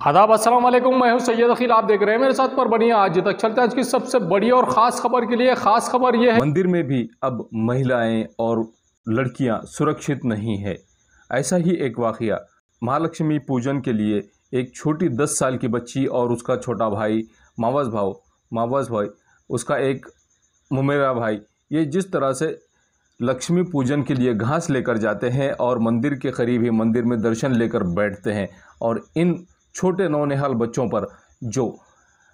आदाब अस्सलाम वालेकुम। मैं हूं सैयद अखिल, आप देख रहे हैं मेरे साथ पर बनिए आज तक। चलते हैं आज की सबसे बड़ी और ख़ास खबर के लिए। ख़ास खबर यह है, मंदिर में भी अब महिलाएं और लड़कियां सुरक्षित नहीं है। ऐसा ही एक वाक़या महालक्ष्मी पूजन के लिए एक छोटी 10 साल की बच्ची और उसका छोटा भाई मावस भाई उसका एक मुमेरा भाई, ये जिस तरह से लक्ष्मी पूजन के लिए घास लेकर जाते हैं और मंदिर के करीब ही मंदिर में दर्शन लेकर बैठते हैं, और इन छोटे नौनिहाल बच्चों पर जो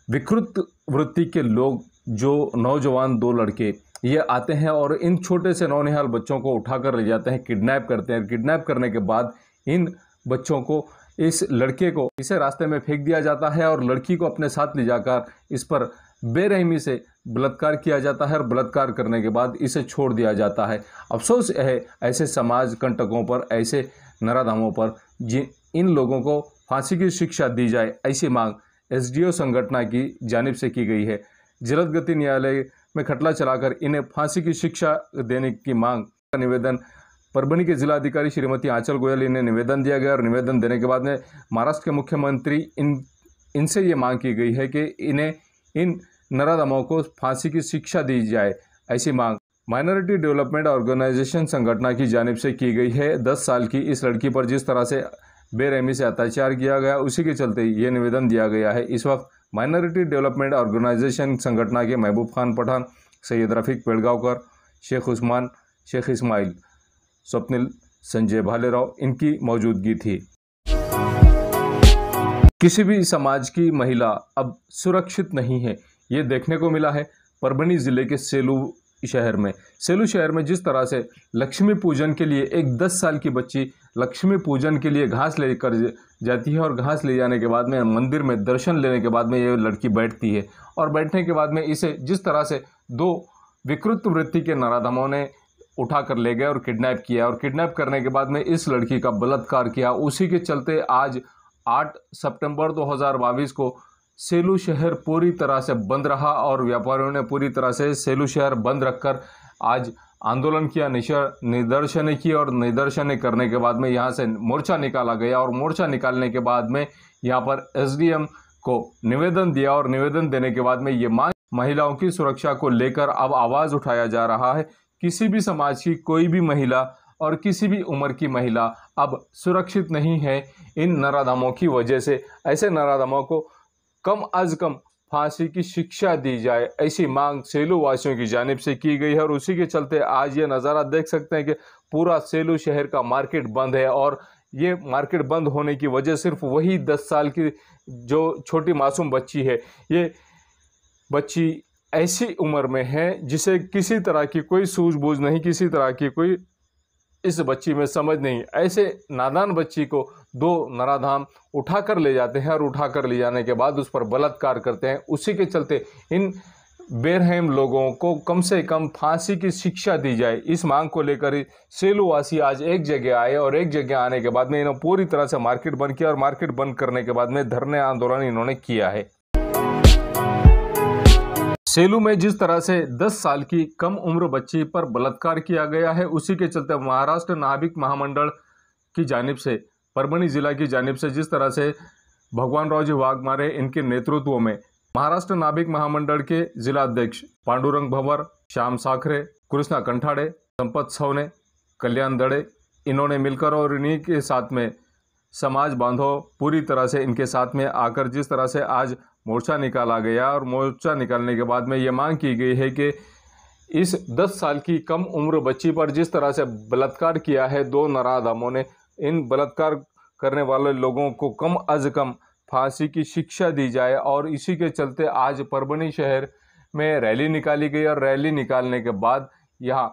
विकृत वृत्ति के लोग, जो नौजवान दो लड़के ये आते हैं और इन छोटे से नौनिहाल बच्चों को उठाकर ले जाते हैं, किडनैप करते हैं। किडनैप करने के बाद इन बच्चों को, इस लड़के को इसे रास्ते में फेंक दिया जाता है और लड़की को अपने साथ ले जाकर इस पर बेरहमी से बलात्कार किया जाता है और बलात्कार करने के बाद इसे छोड़ दिया जाता है। अफसोस है ऐसे समाज कंटकों पर, ऐसे नराधामों पर, इन लोगों को फांसी की शिक्षा दी जाए, ऐसी मांग एसडीओ संगठन की जानिब से की गई है। जल्द गति न्यायालय में खटला चलाकर इन्हें फांसी की शिक्षा देने की मांग का निवेदन परभणी के जिलाधिकारी श्रीमती आंचल गोयल, इन्हें निवेदन दिया गया और निवेदन देने के बाद में महाराष्ट्र के मुख्यमंत्री इनसे ये मांग की गई है कि इन्हें, इन नराधमों को फांसी की शिक्षा दी जाए, ऐसी मांग माइनॉरिटी डेवलपमेंट ऑर्गेनाइजेशन संगठन की जानिब से की गई है। 10 साल की इस लड़की पर जिस तरह से बेरहमी से अत्याचार किया गया, उसी के चलते ये निवेदन दिया गया है। इस वक्त माइनॉरिटी डेवलपमेंट ऑर्गेनाइजेशन संगठन के महबूब खान पठान, सैयद रफीक पेड़गांवकर, शेख उस्मान, शेख इस्माइल, स्वप्निल, संजय भालेराव, इनकी मौजूदगी थी। किसी भी समाज की महिला अब सुरक्षित नहीं है, ये देखने को मिला है परभणी ज़िले के सेलू शहर में जिस तरह से लक्ष्मी पूजन के लिए एक 10 साल की बच्ची लक्ष्मी पूजन के लिए घास लेकर जाती है और घास ले जाने के बाद में मंदिर में दर्शन लेने के बाद में ये लड़की बैठती है और बैठने के बाद में इसे जिस तरह से दो विकृत वृत्ति के नराधमों ने उठा कर ले गए और किडनैप किया, और किडनैप करने के बाद में इस लड़की का बलात्कार किया। उसी के चलते आज 8 सितंबर 2022 को सेलू शहर पूरी तरह से बंद रहा और व्यापारियों ने पूरी तरह से सेलू शहर बंद रखकर आज आंदोलन किया, निदर्शनें की, और निदर्शनें करने के बाद में यहाँ से मोर्चा निकाला गया और मोर्चा निकालने के बाद में यहाँ पर एसडीएम को निवेदन दिया और निवेदन देने के बाद में ये मांग, महिलाओं की सुरक्षा को लेकर अब आवाज़ उठाया जा रहा है। किसी भी समाज की कोई भी महिला और किसी भी उम्र की महिला अब सुरक्षित नहीं है इन नराधमों की वजह से। ऐसे नराधमों को कम अज कम फांसी की शिक्षा दी जाए, ऐसी मांग सेलू वासियों की जानिब से की गई है। और उसी के चलते आज ये नज़ारा देख सकते हैं कि पूरा सेलू शहर का मार्केट बंद है, और ये मार्केट बंद होने की वजह सिर्फ वही 10 साल की जो छोटी मासूम बच्ची है, ये बच्ची ऐसी उम्र में है जिसे किसी तरह की कोई सूझबूझ नहीं, किसी तरह की कोई इस बच्ची में समझ नहीं। ऐसे नादान बच्ची को दो नराधाम उठाकर ले जाते हैं और उठाकर ले जाने के बाद उस पर बलात्कार करते हैं। उसी के चलते इन बेरहम लोगों को कम से कम फांसी की शिक्षा दी जाए, इस मांग को लेकर ही सेलू वासी आज एक जगह आए और एक जगह आने के बाद में इन्होंने पूरी तरह से मार्केट बंद किया और मार्केट बंद करने के बाद में धरने आंदोलन इन्होंने किया है। सेलू में जिस तरह से 10 साल की कम उम्र बच्ची पर बलात्कार किया गया है, उसी के चलते महाराष्ट्र नाभिक महामंडल की जानिब से, परभणी जिला की जानिब से जिस तरह से भगवान राव जी वाघमारे इनके नेतृत्व में महाराष्ट्र नाभिक महामंडल के जिला अध्यक्ष पांडुरंग भवर, श्याम साखरे, कृष्णा कंठाड़े, संपत सवने, कल्याण दड़े, इन्होंने मिलकर और इन्हीं के साथ में समाज बांधव पूरी तरह से इनके साथ में आकर जिस तरह से आज मोर्चा निकाला गया, और मोर्चा निकालने के बाद में ये मांग की गई है कि इस 10 साल की कम उम्र बच्ची पर जिस तरह से बलात्कार किया है दो नराधमों ने, इन बलात्कार करने वाले लोगों को कम अज कम फांसी की शिक्षा दी जाए। और इसी के चलते आज परभणी शहर में रैली निकाली गई और रैली निकालने के बाद यहाँ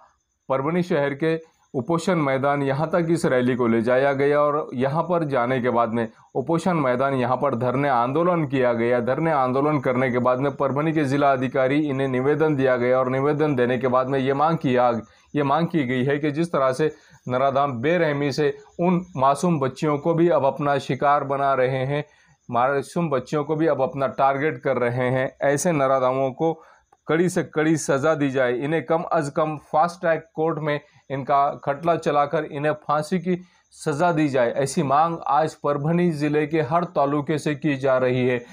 परभणी शहर के उपोषण मैदान, यहाँ तक इस रैली को ले जाया गया और यहाँ पर जाने के बाद में उपोषण मैदान, यहाँ पर धरने आंदोलन किया गया। धरने आंदोलन करने के बाद में परभणी के जिला अधिकारी इन्हें निवेदन दिया गया और निवेदन देने के बाद में ये मांग की गई है कि जिस तरह से नराधाम बेरहमी से उन मासूम बच्चियों को भी अब अपना शिकार बना रहे हैं, मासूम बच्चियों को भी अब अपना टारगेट कर रहे हैं, ऐसे नराधामों को कड़ी से कड़ी सज़ा दी जाए। इन्हें कम अज़ कम फास्ट ट्रैक कोर्ट में इनका खटला चलाकर इन्हें फांसी की सज़ा दी जाए, ऐसी मांग आज परभणी ज़िले के हर तालुके से की जा रही है।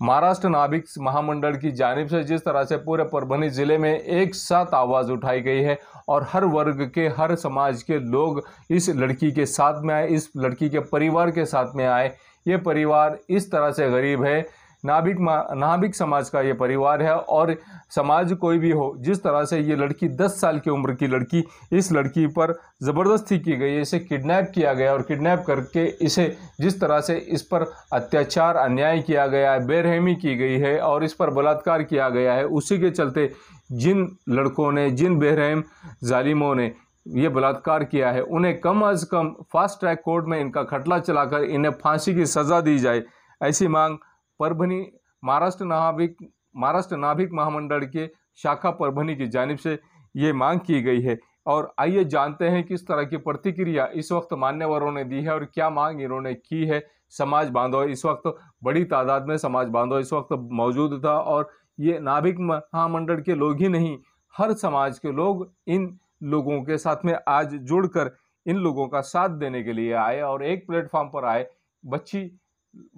महाराष्ट्र नाभिक महामंडल की जानिब से जिस तरह से पूरे परभणी ज़िले में एक साथ आवाज़ उठाई गई है और हर वर्ग के, हर समाज के लोग इस लड़की के साथ में आए, इस लड़की के परिवार के साथ में आए। ये परिवार इस तरह से गरीब है, नाभिक समाज का ये परिवार है और समाज कोई भी हो, जिस तरह से ये लड़की 10 साल की उम्र की लड़की, इस लड़की पर ज़बरदस्ती की गई, इसे किडनैप किया गया और किडनैप करके इसे जिस तरह से इस पर अत्याचार अन्याय किया गया है, बेरहमी की गई है और इस पर बलात्कार किया गया है, उसी के चलते जिन लड़कों ने, जिन बेरहम जालिमों ने ये बलात्कार किया है, उन्हें कम अज़ कम फास्ट ट्रैक कोर्ट में इनका खटला चलाकर इन्हें फांसी की सज़ा दी जाए, ऐसी मांग परभणी महाराष्ट्र नाभिक महामंडल के शाखा परभणी की जानिब से ये मांग की गई है। और आइए जानते हैं किस तरह की प्रतिक्रिया इस वक्त मान्यवरों ने दी है और क्या मांग इन्होंने की है। समाज बांधव इस वक्त बड़ी तादाद में समाज बांधव इस वक्त मौजूद था और ये नाभिक महामंडल के लोग ही नहीं, हर समाज के लोग इन लोगों के साथ में आज जुड़कर इन लोगों का साथ देने के लिए आए और एक प्लेटफॉर्म पर आए। बच्ची,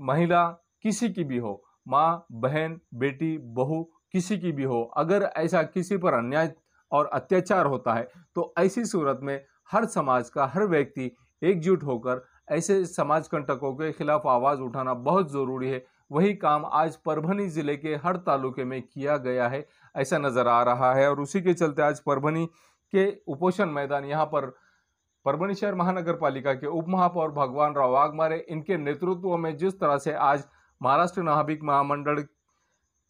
महिला, किसी की भी हो, माँ, बहन, बेटी, बहू, किसी की भी हो, अगर ऐसा किसी पर अन्याय और अत्याचार होता है तो ऐसी सूरत में हर समाज का हर व्यक्ति एकजुट होकर ऐसे समाज कंटकों के खिलाफ आवाज़ उठाना बहुत ज़रूरी है। वही काम आज परभणी ज़िले के हर तालुके में किया गया है, ऐसा नज़र आ रहा है। और उसी के चलते आज परभणी के उपोषण मैदान, यहाँ पर परभणी शहर महानगर पालिका के उप महापौर भगवान राव वाघमारे, इनके नेतृत्व में जिस तरह से आज महाराष्ट्र नाभिक महामंडल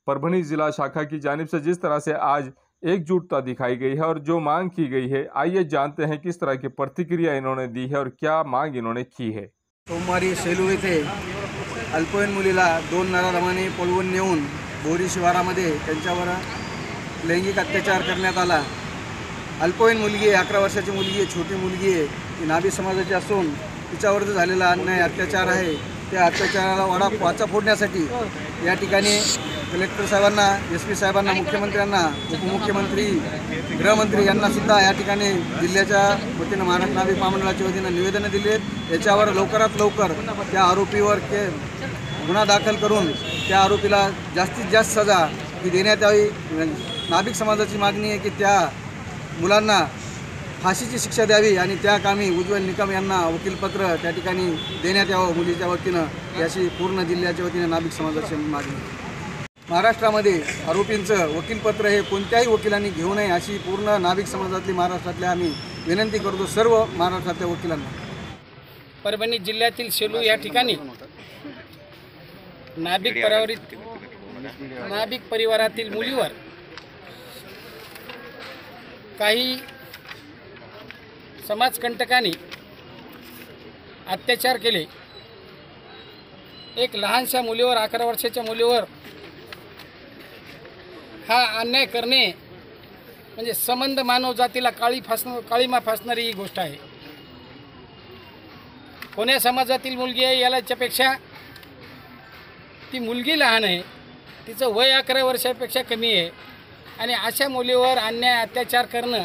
परभणी जिला शाखा की जानिब से जिस तरह से आज एकजुटता दिखाई गई है और जो मांग की गई है, आइए जानते हैं किस तरह की प्रतिक्रिया इन्होंने दी है और क्या मांग इन्होंने की है। सोमवारी सेलू येथे अल्पवयीन मुलीला 2 नराधमांनी पळवून नेऊन बोरी शिवारामध्ये त्यांच्यावर लैंगिक अत्याचार करण्यात आला। अल्पवयीन मुलगी आहे, 11 वर्षाची मुलगी आहे, छोटी मुलगी आहे, ती नाभी समाजाची असून तिच्यावर जो झालेला अन्याय अत्याचार आहे त्या अत्याचाराला वाचा फोडण्यासाठी या ठिकाणी कलेक्टर साहेबांना, SP साहेबांना, मुख्यमंत्र्यांना, उपमुख्यमंत्री, गृहमंत्री यांना सुद्धा या ठिकाणी जिल्ह्याच्या वतीनं महाराष्ट्र नाभिक महामंडळाच्या वतीनं निवेदनं दिली आहेत। याच्यावर लवकरात लवकर त्या आरोपीवर गुन्हा दाखल करून त्या आरोपीला जास्तीत जास्त सजा ही देण्यात यावी। नाभिक समाजाची मागणी आहे की त्या मुलांना फाशीची शिक्षा द्यावी आणि त्या कामी उज्ज्वल निकम यांना वकीलपत्र त्या ठिकाणी देण्यात यावं मुलीच्या वतीनं, याची पूर्ण जिल्ह्याच्या वतीनं नाभिक समाजाची मागणी आहे। महाराष्ट्रामध्ये आरोपींचं वकीलपत्र हे कोणत्याही वकिलांनी घेऊ नये अशी पूर्ण नाभिक समाजातली महाराष्ट्रातल्या आम्ही विनंती करतो सर्व महाराष्ट्रातल्या वकिलांना। परभणी जिल्ह्यातील सेलू या ठिकाणी नाभिक परिवारातील मुलीवर काही समाजकंटकांनी अत्याचार केले। एक लहानशा मुलीवर, 11 वर्षाच्या मुलीवर हा अन्याय करणे म्हणजे संबंध मानव जातीला काळीमा फासणारी ही गोष्ट आहे। कोण्या समाजातील मुलगी आहे याच्यापेक्षा ती मुलगी लहान आहे, तिचं वय 11 वर्षापेक्षा कमी आहे आणि अशा मुलीवर अन्याय अत्याचार करणं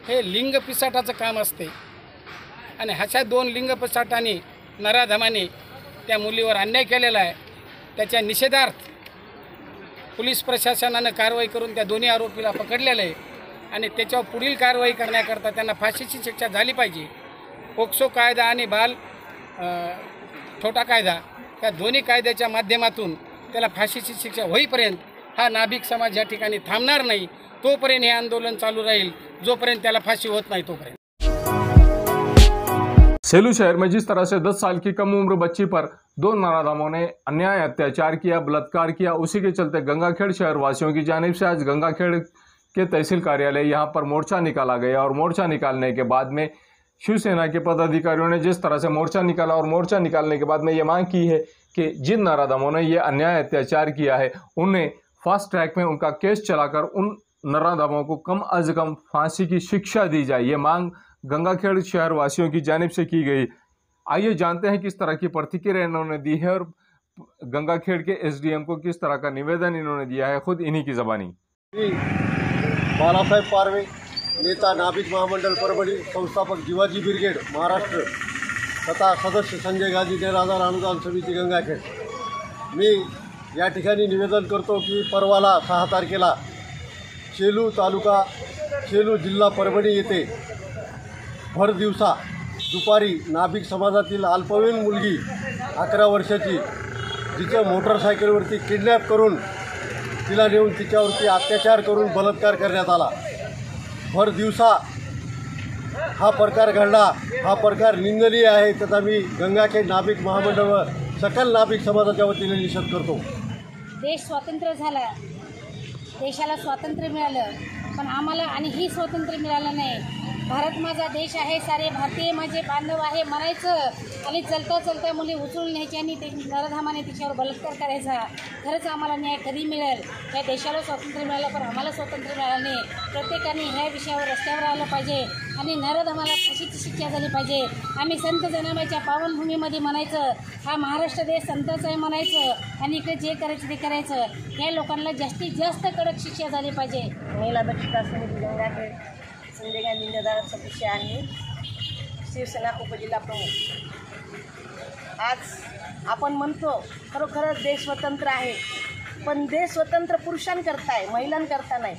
हे लिंग पिसाटाचं काम असते आणि अशा 2 लिंग पिसाटांनी, नराधमांनी त्या मुलीवर अन्याय केलेला आहे। त्याच्या निषेधार्थ पोलीस प्रशासनानं कारवाई करून त्या दोन्ही आरोपीला पकडलेलं आहे आणि त्याच्यावर पुढील कारवाई करण्याकरता त्यांना फाशीची शिक्षा झाली पाहिजे। पोक्सो कायदा आणि बाल छोटा कायदा या दोन्ही कायद्याच्या माध्यमातून त्याला फाशीची शिक्षा होईपर्यंत हा नाभिक समाज या ठिकाणी थांबणार नाही। तोपर्यंत हे आंदोलन चालू राहील, जोपर्यंत त्याला फाशी होत नाही तोपर्यंत। सेलू शहर में जिस तरह से 10 साल की कम उम्र बच्ची पर 2 नराधमों ने अन्याय अत्याचार किया, बलात्कार किया, उसी के चलते गंगाखेड़ शहर वासियों की जानिब से आज गंगाखेड़ के तहसील कार्यालय यहाँ पर मोर्चा निकाला गया और मोर्चा निकालने के बाद में शिवसेना के पदाधिकारियों ने जिस तरह से मोर्चा निकाला और मोर्चा निकालने के बाद में ये मांग की है कि जिन नराधमों ने ये अन्याय अत्याचार किया है उन्हें फास्ट ट्रैक में उनका केस चलाकर उन नराधमों को कम अज़ कम फांसी की शिक्षा दी जाए। ये मांग गंगाखेड़ शहर वासियों की जानिब से की गई। आइए जानते हैं किस तरह की प्रतिक्रिया इन्होंने दी है और गंगाखेड़ के SDM को किस तरह का निवेदन इन्होंने दिया है, खुद इन्हीं की ज़बानी। बालासाहेब पारवे, नेता नाभिक महामंडल परभणी, संस्थापक जिवाजी ब्रिगेड महाराष्ट्र। तथा सदस्य संजय गांधी निराधार अनुदान समिती गंगाखेड। मी या ठिकाणी निवेदन करतो की परवाला 6 तारखेला सेलू तालुका सेलू जिल्हा परभणी येथे भर दिवसा दुपारी नाभिक समाजातील अल्पवयीन मुलगी 11 वर्षाची जिचं मोटरसायकलवरती किडनॅप करून तिला नेऊन तिच्यावरती अत्याचार करून बलात्कार करण्यात आला। भर दिवसा हा प्रकार घडला। हा प्रकार निंदनीय आहे, त्याचा मी गंगाखेड नाभिक महामंडळ व सकल नाभिक समाजाच्या वतीने निषेध करतो। देश स्वतंत्र झाला, देशाला स्वातंत्र्य मिळालं, पण आम्हाला आणि ही स्वातंत्र्य मिळालं नाही। भारत माझा देश आहे, सारे भारतीय माझे बांधव आहे म्हणायचं आणि चलता चलता मुली उचलून न्यायची आणि ते नरधामाने तिच्यावर बलात्कार करायचा। खरंच आम्हाला न्याय कधी मिळेल? या देशाला स्वातंत्र्य मिळालं पण आम्हाला स्वातंत्र्य मिळालं नाही। प्रत्येकाने ह्या विषयावर रस्त्यावर आलं पाहिजे आणि नरधामाला फाशीची शिक्षा झाली पाहिजे। आम्ही संत जनाबाईच्या पावनभूमीमध्ये म्हणायचं, हा महाराष्ट्र देश संतांचा आहे म्हणायचं आणि इकडे जे करायचं ते करायचं। ह्या लोकांना जास्तीत जास्त कडक शिक्षा झाली पाहिजे। महिला दक्षता समिती गंगाखेड संजय गांधी निराधार सदस्य आणि शिवसेना उपजिल्हा प्रमुख। आज आपण म्हणतो खरोखरच देश स्वतंत्र आहे, पण देश स्वतंत्र पुरुषांकरता आहे, महिलांकरता नाही।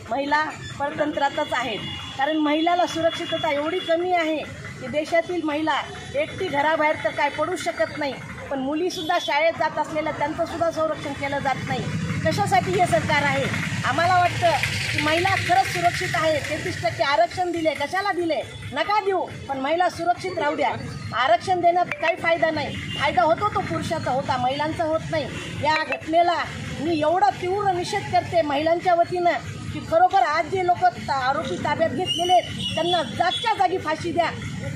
महिला परतंत्रातच आहेत, कारण महिलाला सुरक्षितता एवढी कमी आहे की देशातील महिला एकटी घराबाहेर तर काय पडू शकत नाही, पण मुलीसुद्धा शाळेत जात असलेल्या त्यांचंसुद्धा संरक्षण केलं जात नाही। कशासाठी हे सरकार आहे? आम्हाला वाटतं की महिला खरंच सुरक्षित आहे। 33% आरक्षण दिले, कशाला दिले? नका देऊ, पण महिला सुरक्षित राहू द्या। आरक्षण देण्यात काही फायदा नाही, फायदा होतो तो पुरुषाचा होता, महिलांचा होत नाही। या घटनेला मी एवढा तीव्र निषेध करते महिलांच्या वतीनं की खरोखर आज जे लोक आरोपी ताब्यात घेतलेले आहेत त्यांना जागच्या जागी फाशी द्या,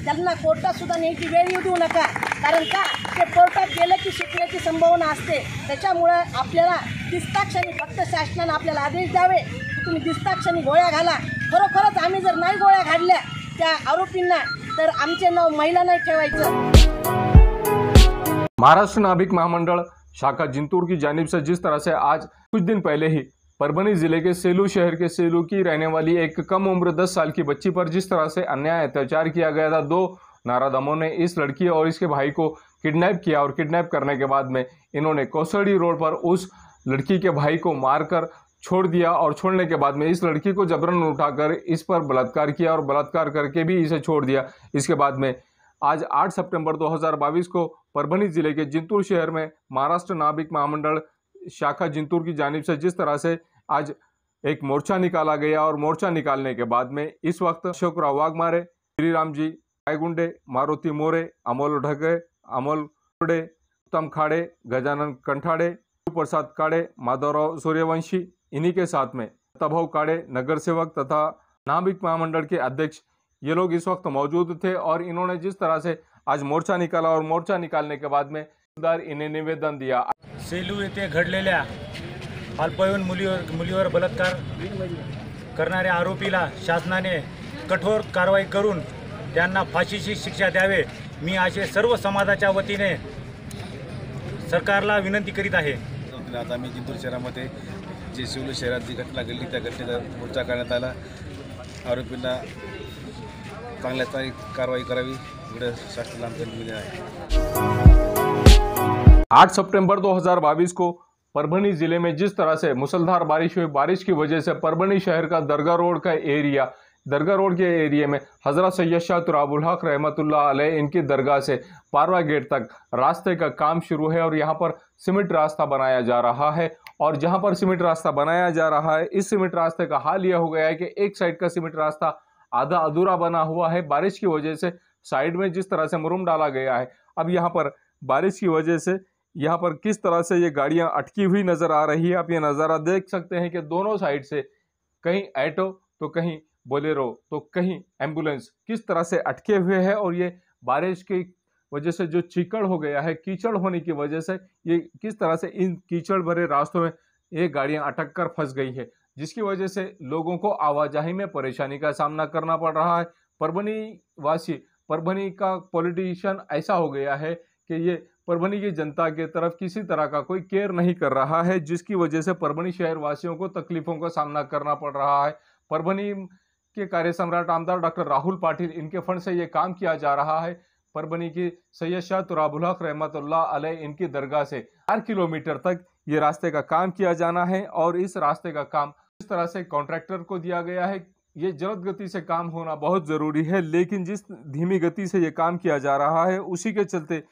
त्यांना कोर्टातसुद्धा न्यायची वेळ येऊ देऊ नका। कारण का ते कोर्टात गेलं की शिकण्याची संभावना असते, त्याच्यामुळं आपल्याला दिसताक्षणी फक्त शासनानं आपल्याला आदेश द्यावे की तुम्ही दिसताक्षणी गोळ्या घाला। खरोखरच आम्ही जर नाही गोळ्या घातल्या त्या आरोपींना तर आमचे नाव महिला नाही ठेवायचं। महाराष्ट्र नाभिक महामंडल शाखा जिंतूर की जानिब से जिस तरह से आज कुछ दिन पहले ही परभनी जिले के सेलू शहर के सेलू की रहने वाली एक कम उम्र 10 साल की बच्ची पर जिस तरह से अन्याय अत्याचार किया गया था, 2 नारादमों ने इस लड़की और इसके भाई को किडनैप किया और किडनैप करने के बाद में इन्होंने कौसड़ी रोड पर उस लड़की के भाई को मारकर छोड़ दिया और छोड़ने के बाद में इस लड़की को जबरन उठाकर इस पर बलात्कार किया और बलात्कार करके भी इसे छोड़ दिया। इसके बाद में आज 8 सितंबर 2022 को परभनी जिले के जिंतूर शहर में महाराष्ट्र नाभिक महामंडल शाखा जिंतूर की जानिब से जिस तरह से आज एक मोर्चा निकाला गया और मोर्चा निकालने के बाद में इस वक्त अशोकराव वाघमारे, श्रीराम जी रायगुंडे, मारुति मोरे, अमोल ढगे, अमोल कुडे, उत्तम खाड़े, गजानन कंठाड़े, प्रसाद काड़े, माधवराव सूर्यवंशी, इन्हीं के साथ में तभव काड़े नगर सेवक तथा नाभिक महामंडल के अध्यक्ष, ये लोग इस वक्त मौजूद थे। और इन्होंने जिस तरह से आज मोर्चा निकाला और मोर्चा निकालने के बाद में इन्हें निवेदन दिया। सेलू येथे घडलेल्या अल्पवयीन मुलीवर बलात्कार करणाऱ्या आरोपीला शासनाने कठोर कारवाई करून त्यांना फाशीची शिक्षा द्यावे, मी असे सर्व समाजाच्या वतीने सरकारला विनंती करीत आहे। आता मी जिंतूर शहरामध्ये जे सेलू शहरात जी घटना घडली त्या घटनेचा मोर्चा करण्यात आला। आरोपींना चांगल्या कारवाई करावी एवढं शासनाला आमचं निवेदन आहे। 8 सितंबर 2022 को परभनी जिले में जिस तरह से मूसलाधार बारिश हुई, बारिश की वजह से परभनी शहर का दरगाह रोड का एरिया, दरगाह रोड के एरिया में हज़रत सैयद शाह तुराबुल हक रहमतुल्लाह अलैह इनकी दरगाह से पारवा गेट तक रास्ते का काम शुरू है और यहाँ पर सीमेंट रास्ता बनाया जा रहा है। और जहाँ पर सीमेंट रास्ता बनाया जा रहा है, इस सीमेंट रास्ते का हाल यह हो गया है कि एक साइड का सीमेंट रास्ता आधा अधूरा बना हुआ है। बारिश की वजह से साइड में जिस तरह से मुरुम डाला गया है, अब यहाँ पर बारिश की वजह से यहाँ पर किस तरह से ये गाड़ियाँ अटकी हुई नज़र आ रही है। आप ये नज़ारा देख सकते हैं कि दोनों साइड से कहीं ऑटो तो कहीं बोलेरो तो कहीं एम्बुलेंस किस तरह से अटके हुए हैं। और ये बारिश की वजह से जो कीचड़ हो गया है, कीचड़ होने की वजह से ये किस तरह से इन कीचड़ भरे रास्तों में ये गाड़ियाँ अटक कर फंस गई है, जिसकी वजह से लोगों को आवाजाही में परेशानी का सामना करना पड़ रहा है। परभनी का पॉलिटिशियन ऐसा हो गया है कि ये परभनी की जनता के तरफ किसी तरह का कोई केयर नहीं कर रहा है, जिसकी वजह से परभनी शहर वासियों को तकलीफों का सामना करना पड़ रहा है। परभनी के कार्य सम्राट आमदार डॉक्टर राहुल पाटिल, इनके फंड से ये काम किया जा रहा है। परभनी की सैयद शाह तुराबुल हक रहमतुल्लाह अलैह इनकी दरगाह से 4 किलोमीटर तक ये रास्ते का काम किया जाना है। और इस रास्ते का काम इस तरह से कॉन्ट्रैक्टर को दिया गया है। ये जल्द गति से काम होना बहुत ज़रूरी है, लेकिन जिस धीमी गति से ये काम किया जा रहा है उसी के चलते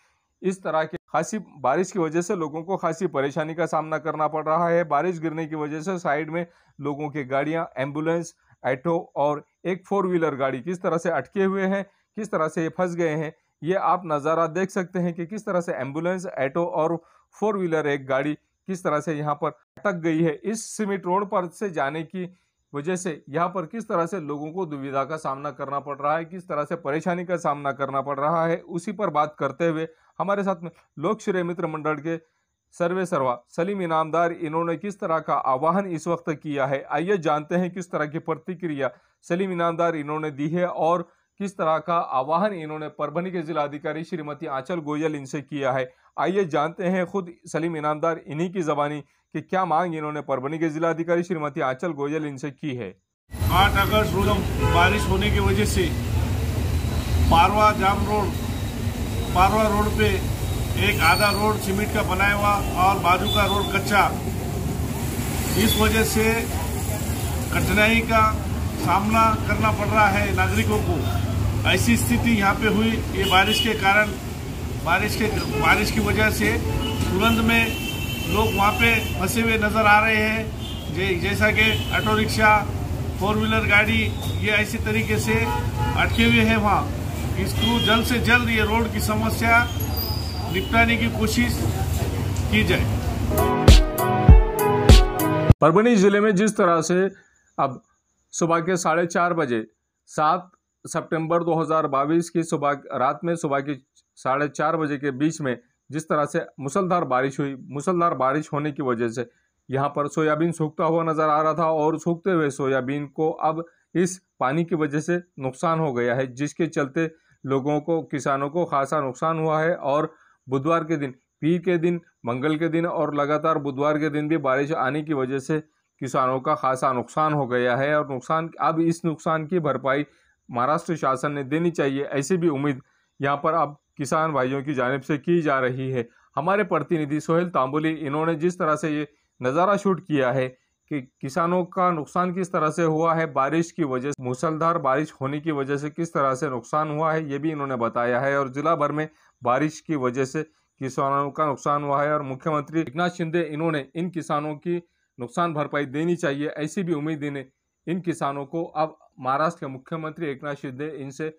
इस तरह के खासी बारिश की वजह से लोगों को खासी परेशानी का सामना करना पड़ रहा है। बारिश गिरने की वजह से साइड में लोगों की गाड़ियां, एम्बुलेंस, ऑटो और एक 4 व्हीलर गाड़ी किस तरह से अटके हुए हैं, किस तरह से ये फंस गए हैं। ये आप नज़ारा देख सकते हैं कि किस तरह से एम्बुलेंस, ऑटो और 4 व्हीलर एक गाड़ी किस तरह से यहाँ पर अटक गई है। इस सीमेंट रोड पर से जाने की वजह से यहाँ पर किस तरह से लोगों को दुविधा का सामना करना पड़ रहा है, किस तरह से परेशानी का सामना करना पड़ रहा है, उसी पर बात करते हुए हमारे साथ में लोक श्रेय मित्र मंडल के सर्वे सर्वा सलीम इनामदार, इन्होंने किस तरह का आह्वान इस वक्त किया है। आइए जानते हैं किस तरह की प्रतिक्रिया सलीम इनामदार इन्होंने दी है और किस तरह का आह्वान इन्होंने परभनी के जिलाधिकारी श्रीमती आंचल गोयल इनसे किया है। आइए जानते हैं खुद सलीम इनामदार इन्हीं की ज़बानी कि क्या मांग इन्होंने परभनी के जिलाधिकारी श्रीमती आंचल गोयल इनसे की है। 8 अगस्त रोज बारिश होने की वजह से पारवा रोड पे एक आधा रोड सीमेंट का बनाया हुआ और बाजू का रोड कच्चा, इस वजह से कठिनाई का सामना करना पड़ रहा है नागरिकों को। ऐसी स्थिति यहाँ पे हुई ये बारिश के कारण, बारिश की वजह से तुरंत में लोग वहाँ पे फंसे हुए नजर आ रहे हैं। जैसा कि ऑटो रिक्शा, 4 व्हीलर गाड़ी ये ऐसी तरीके से अटके हुए हैं वहाँ। इसको जल्द से जल्द ये रोड की समस्या निपटाने की कोशिश की जाए। परभनी जिले में जिस तरह से अब सुबह के 4:30 बजे 7 सितंबर 2022 की रात में सुबह की 4:30 बजे के बीच में जिस तरह से मुसलधार बारिश हुई, मुसलधार बारिश होने की वजह से यहाँ पर सोयाबीन सूखता हुआ नज़र आ रहा था और सूखते हुए सोयाबीन को अब इस पानी की वजह से नुकसान हो गया है, जिसके चलते लोगों को, किसानों को खासा नुकसान हुआ है। और बुधवार के दिन, पीर के दिन, मंगल के दिन और लगातार बुधवार के दिन भी बारिश आने की वजह से किसानों का खासा नुकसान हो गया है। और अब इस नुकसान की भरपाई महाराष्ट्र शासन ने देनी चाहिए, ऐसी भी उम्मीद यहाँ पर अब किसान भाइयों की जानिब से की जा रही है। हमारे प्रतिनिधि सोहेल तांबुली, इन्होंने जिस तरह से ये नज़ारा शूट किया है कि किसानों का नुकसान किस तरह से हुआ है, बारिश की वजह से, मूसलाधार बारिश होने की वजह से किस तरह से नुकसान हुआ है, ये भी इन्होंने बताया है। और जिला भर में बारिश की वजह से किसानों का नुकसान हुआ है और मुख्यमंत्री एकनाथ शिंदे, इन्होंने इन किसानों की नुकसान भरपाई देनी चाहिए, ऐसी भी उम्मीद इन किसानों को अब महाराष्ट्र के मुख्यमंत्री एकनाथ शिंदे, इनसे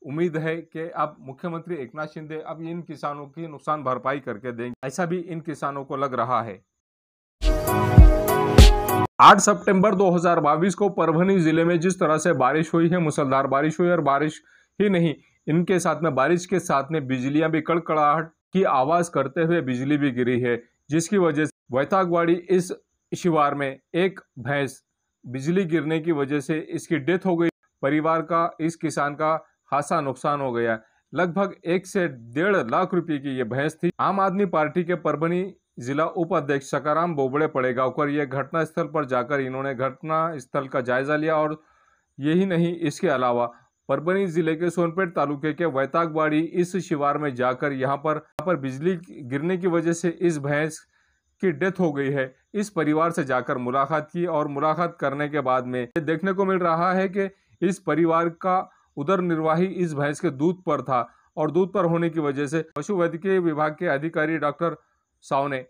उम्मीद है कि अब मुख्यमंत्री एकनाथ शिंदे अब इन किसानों की नुकसान भरपाई करके देंगे, ऐसा भी इन किसानों को लग रहा है। 8 सितंबर 2022 को परभनी जिले में जिस तरह से बारिश हुई है, मुसलधार बारिश हुई, और बारिश ही नहीं, इनके साथ में बारिश के साथ में बिजलियां भी कड़कड़ाहट की आवाज करते हुए बिजली भी गिरी है, जिसकी वजह से वैतागवाड़ी इस शिवार में एक भैंस बिजली गिरने की वजह से इसकी डेथ हो गई। परिवार का, इस किसान का खासा नुकसान हो गया। लगभग 1 से 1.5 लाख रुपए की ये भैंस थी। आम आदमी पार्टी के परभनी जिला उपाध्यक्ष सकाराम बोबड़े पड़ेगांवकर ये घटना स्थल पर जाकर इन्होंने घटना स्थल का जायजा लिया। और यही नहीं, इसके अलावा परभनी जिले के सोनपेट तालुके के वैतागवाड़ी इस शिवार में जाकर यहाँ पर बिजली गिरने की वजह से इस भैंस की डेथ हो गई है, इस परिवार से जाकर मुलाकात की। और मुलाकात करने के बाद में देखने को मिल रहा है कि इस परिवार का उदर निर्वाही इस भैंस के दूध पर था, और दूध पर होने की वजह से पशु वैद्यकीय विभाग के अधिकारी डॉक्टर सावने,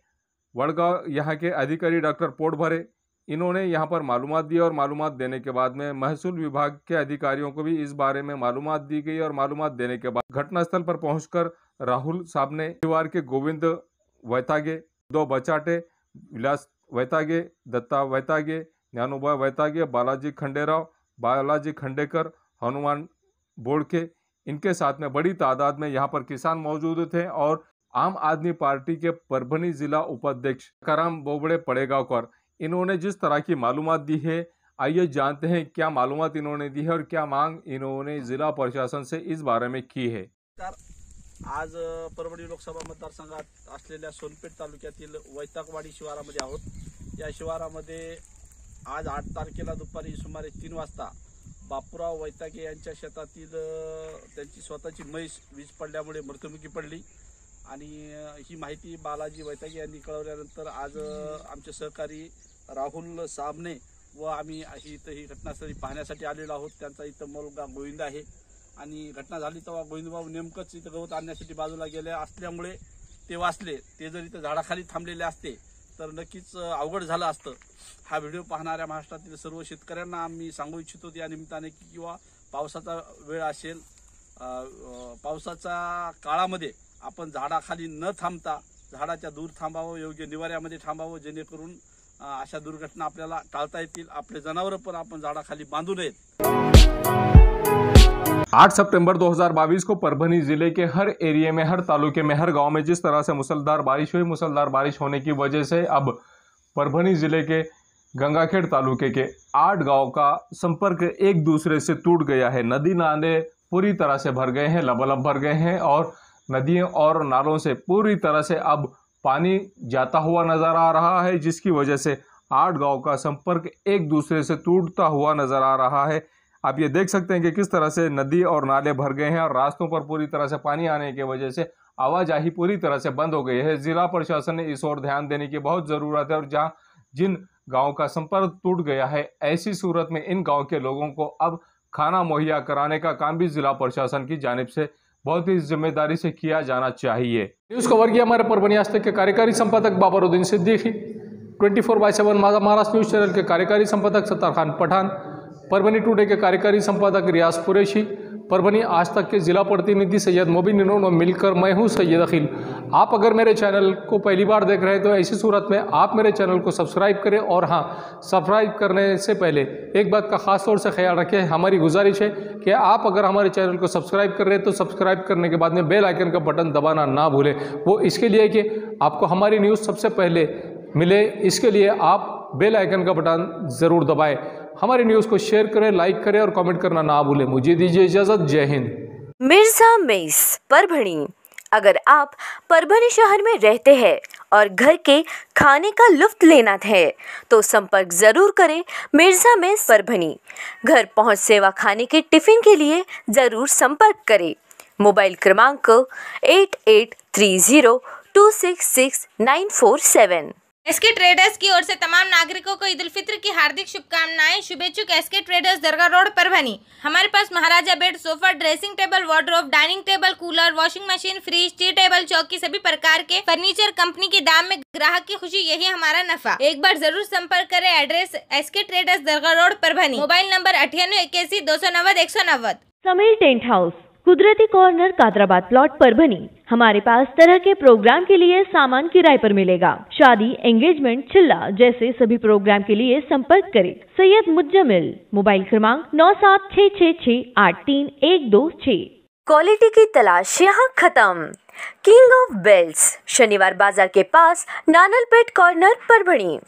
वड़गांव यहाँ के अधिकारी डॉक्टर पोटभरे, इन्होंने यहाँ पर मालूमात दी। और मालूमात देने के बाद में महसूल विभाग के अधिकारियों को भी इस बारे में मालूमात दी गई। और मालूमात देने के बाद घटनास्थल पर पहुंचकर राहुल साहब ने परिवार के गोविंद वैतागे, 2 बचाटे, विलास वैतागे, दत्ता वैतागे, ज्ञानोबा वैतागे, बालाजी खंडेराव, बालाजी खंडेकर, हनुमान बोड़के, इनके साथ में बड़ी तादाद में यहाँ पर किसान मौजूद थे। और आम आदमी पार्टी के परभनी जिला उपाध्यक्ष सकाराम बोबड़े पड़ेगांवकर, इन्होंने जिस तरह की मालूमात दी है, आइए जानते हैं क्या मालूमात इन्होंने दी है और क्या मांग इन्होंने जिला प्रशासन से इस बारे में की है। आज परभणी लोकसभा मतदारसंघात असलेल्या सोनपेठ तालुक्यातील वैतागवाडी शिवारामध्ये आहोत। या शिवारामध्ये आज 8 तारखेला दुपारी सुमारे 3 वाजता बापूराव वैतागे यांच्या शेतातील त्यांची स्वतःची म्हैस वीज पडल्यामुळे मृत्युमुखी पडली आणि ही माहिती बालाजी वैतागे यांनी कळवल्यानंतर आज आमचे सहकारी राहुल साबणे व आम्ही ही घटनास्थळी पाहण्यासाठी आलेलो आहोत. त्यांचा इथं मुलगा गोविंद आहे आणि घटना झाली तेव्हा गोविंदबाबू नेमकंच इथं गवत आणण्यासाठी बाजूला गेले असल्यामुळे ते वाचले. ते जर इथं झाडाखाली थांबलेले असते तर नक्कीच अवघड झालं असतं. हा व्हिडिओ पाहणाऱ्या महाराष्ट्रातील सर्व शेतकऱ्यांना आम्ही सांगू इच्छितो या निमित्ताने की किंवा पावसाचा वेळ असेल, पावसाच्या काळामध्ये आपण झाडाखाली न थांबता झाडाच्या दूर थांबावं, योग्य निवाऱ्यामध्ये थांबावं, जेणेकरून अशा दुर्घटना आपल्याला टाळता येतील. आपले जनावरं पण आपण झाडाखाली बांधू नयेत. 8 सितंबर 2022 को परभनी जिले के हर एरिया में, हर तालुके में, हर गांव में जिस तरह से मुसलधार बारिश हुई, मुसलधार बारिश होने की वजह से अब परभनी जिले के गंगाखेड़ तालुके के 8 गांव का संपर्क एक दूसरे से टूट गया है। नदी नाले पूरी तरह से भर गए हैं, लबालब भर गए हैं और नदियों और नालों से पूरी तरह से अब पानी जाता हुआ नज़र आ रहा है, जिसकी वजह से 8 गांव का संपर्क एक दूसरे से टूटता हुआ नज़र आ रहा है। आप ये देख सकते हैं कि किस तरह से नदी और नाले भर गए हैं और रास्तों पर पूरी तरह से पानी आने की वजह से आवाजाही पूरी तरह से बंद हो गई है। जिला प्रशासन ने इस ओर ध्यान देने की बहुत ज़रूरत है और जहाँ जिन गाँव का संपर्क टूट गया है, ऐसी सूरत में इन गाँव के लोगों को अब खाना मुहैया कराने का काम भी जिला प्रशासन की जानिब से बहुत ही जिम्मेदारी से किया जाना चाहिए। न्यूज़ कवर किया हमारे परभनी आज तक के कार्यकारी संपादक बाबरुद्दीन सिद्दीकी, 24/7 माझा महाराष्ट्र न्यूज़ चैनल के कार्यकारी संपादक सत्तार खान पठान, परभनी टुडे के कार्यकारी संपादक रियाज कुरैशी, परभनी आज तक के जिला प्रतिनिधि सैयद मोबिन इन्होंने मिलकर मैं हूं सैयद अखिल। आप अगर मेरे चैनल को पहली बार देख रहे हैं तो ऐसी सूरत में आप मेरे चैनल को सब्सक्राइब करें और हाँ, सब्सक्राइब करने से पहले एक बात का ख़ास तौर से ख्याल रखें। हमारी गुजारिश है कि आप अगर हमारे चैनल को सब्सक्राइब कर रहे हैं तो सब्सक्राइब करने के बाद में बेल आइकन का बटन दबाना ना भूलें। वो इसके लिए कि आपको हमारी न्यूज़ सबसे पहले मिले, इसके लिए आप बेल आइकन का बटन ज़रूर दबाएं। हमारी न्यूज़ को शेयर करें, लाइक करें और कमेंट करना ना भूलें। मुझे दीजिए इजाज़त। जय हिंद। मिर्जा मेस परभणी। अगर आप परभनी शहर में रहते हैं और घर के खाने का लुत्फ लेना है तो संपर्क ज़रूर करें मिर्जा मेस परभणी। घर पहुंच सेवा खाने के टिफ़िन के लिए ज़रूर संपर्क करें। मोबाइल क्रमांक 8830266947। एसके ट्रेडर्स की ओर से तमाम नागरिकों को ईद उल फित्र की हार्दिक शुभकामनाएं। शुभेच्छुक SK traders Dargah road Parbhani. हमारे पास Maharaja bed, sofa, dressing table, wardrobe, dining table, cooler, washing machine, fridge, tea table, चौकी सभी प्रकार के फर्नीचर कंपनी के दाम में ग्राहक की खुशी, यही हमारा नफा। एक बार जरूर संपर्क करें। Address SK traders Dargah road Parbhani. Mobile number 9881 Sameer tent house, Kudrati corner, Kadrabad plot, Parbhani. हमारे पास तरह के प्रोग्राम के लिए सामान किराए पर मिलेगा। शादी, एंगेजमेंट, चिल्ला जैसे सभी प्रोग्राम के लिए संपर्क करें सैयद मुज्जमिल। मोबाइल क्रमांक 9766683126। क्वालिटी की तलाश यहाँ खत्म। King of belts, Shaniwar Bazar के पास, Nanalpeth corner, Parbhani.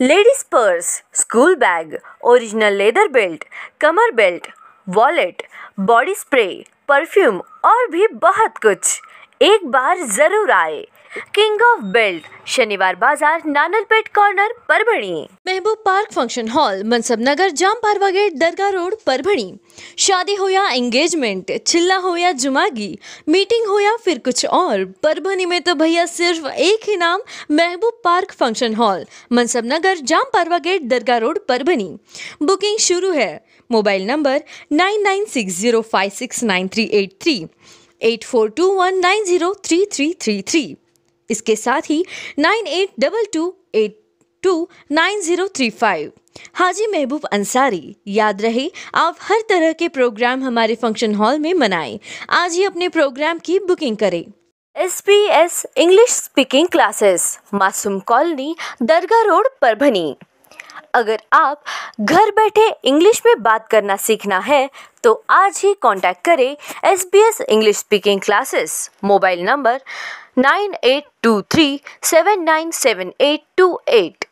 Ladies purse, school bag, original leather belt, कमर belt, wallet, body spray, perfume और भी बहुत कुछ। एक बार जरूर आए। किंग ऑफ बेल्ट, शनिवार बाजार, नानलपेट कॉर्नर, परभणी। महबूब पार्क फंक्शन हॉल, मनसब नगर, जाम पारवा गेट, दरगाह रोड, परभणी। शादी हो या एंगेजमेंट, चिल्ला हो या जुमागी, मीटिंग हो या फिर कुछ और, परभणी में तो भैया सिर्फ एक ही नाम, महबूब पार्क फंक्शन हॉल, मनसब नगर, जाम पारवा गेट, दरगाह रोड, परभणी। बुकिंग शुरू है। Mobile number 9960569383, 8421903333। इसके साथ ही 9822829035। हाजी महबूब अंसारी। याद रहे, आप हर तरह के प्रोग्राम हमारे फंक्शन हॉल में मनाएं। आज ही अपने प्रोग्राम की बुकिंग करें। SBS इंग्लिश स्पीकिंग क्लासेस, मासूम कॉलोनी, दरगाह रोड, परभनी। अगर आप घर बैठे इंग्लिश में बात करना सीखना है तो आज ही कांटेक्ट करें SBS English speaking classes. Mobile number 9823797828।